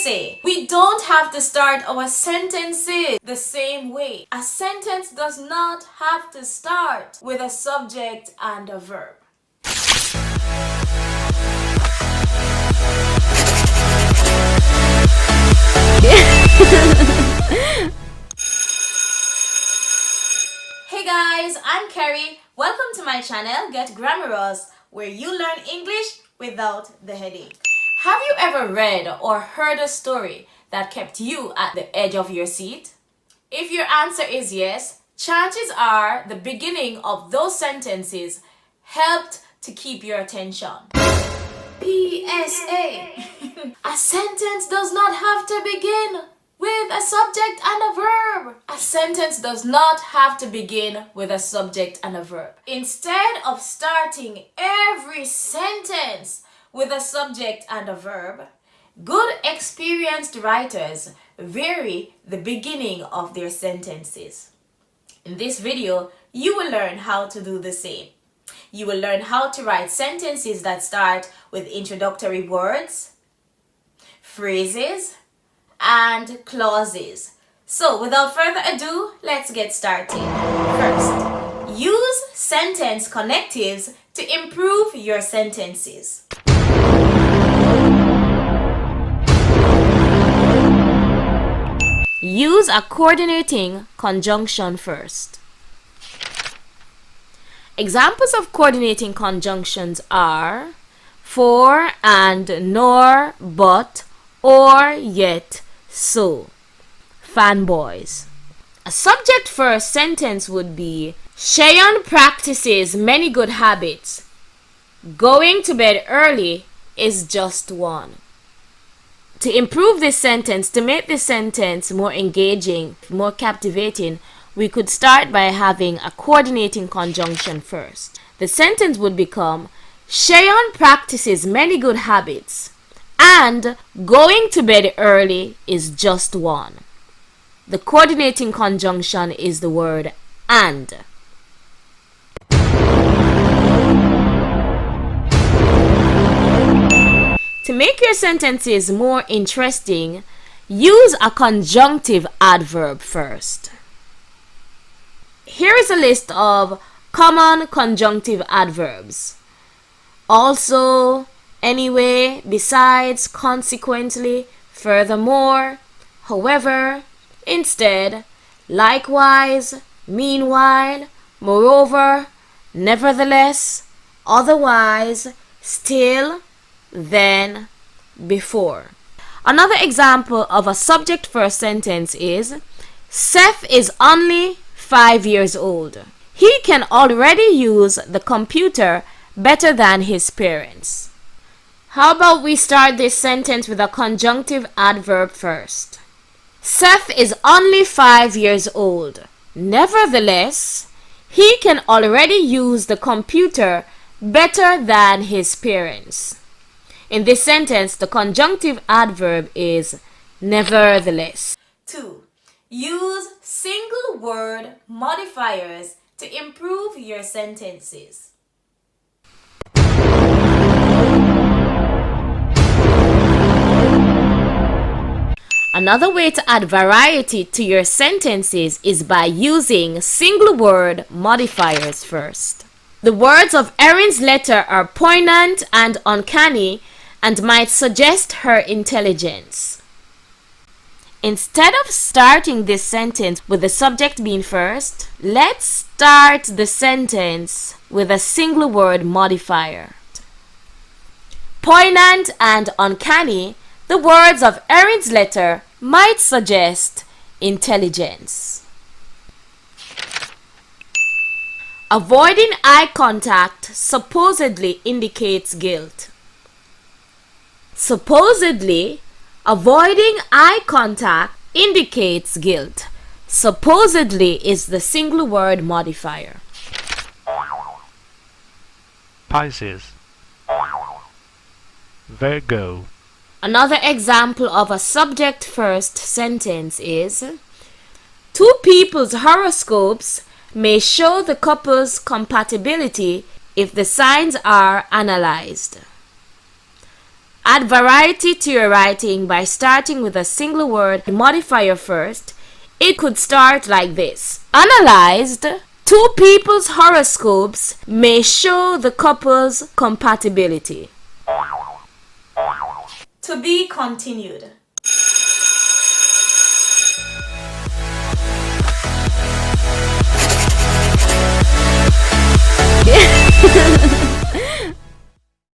say, we don't have to start our sentences the same way. A sentence does not have to start with a subject and a verb. Hey guys, I'm Kerry. Welcome to my channel, Get Grammarous, where you learn English without the headache. Have you ever read or heard a story that kept you at the edge of your seat? If your answer is yes, chances are the beginning of those sentences helped to keep your attention. PSA. A sentence does not have to begin with a subject and a verb. A sentence does not have to begin with a subject and a verb. Instead of starting every sentence with a subject and a verb, good experienced writers vary the beginning of their sentences. In this video, you will learn how to do the same. You will learn how to write sentences that start with introductory words, phrases, and clauses. So without further ado, let's get started. First, use sentence connectives to improve your sentences. Use a coordinating conjunction first. Examples of coordinating conjunctions are for, and, nor, but, or, yet, so. Fanboys. A subject first sentence would be Cheyenne practices many good habits. Going to bed early is just one. To improve this sentence, to make this sentence more engaging, more captivating, we could start by having a coordinating conjunction first. The sentence would become Cheyenne practices many good habits and going to bed early is just one. The coordinating conjunction is the word and. To make your sentences more interesting, use a conjunctive adverb first. Here is a list of common conjunctive adverbs. Also, anyway, besides, consequently, furthermore, however, instead, likewise, meanwhile, moreover, nevertheless, otherwise, still, then, before. Another example of a subject first sentence is Seth is only 5 years old. He can already use the computer better than his parents. How about we start this sentence with a conjunctive adverb first? Seth is only 5 years old. Nevertheless, he can already use the computer better than his parents. In this sentence, the conjunctive adverb is nevertheless. 2. Use single word modifiers to improve your sentences. Another way to add variety to your sentences is by using single word modifiers first. The words of Erin's letter are poignant and uncanny and might suggest her intelligence. Instead of starting this sentence with the subject being first, let's start the sentence with a single word modifier. Poignant and uncanny, the words of Erin's letter might suggest intelligence. Avoiding eye contact supposedly indicates guilt. Supposedly, avoiding eye contact indicates guilt. Supposedly is the single word modifier. Pisces, Virgo. Another example of a subject first sentence is two people's horoscopes may show the couple's compatibility if the signs are analyzed. Add variety to your writing by starting with a single word modifier first. It could start like this. Analyzed. Two people's horoscopes may show the couple's compatibility. To be continued.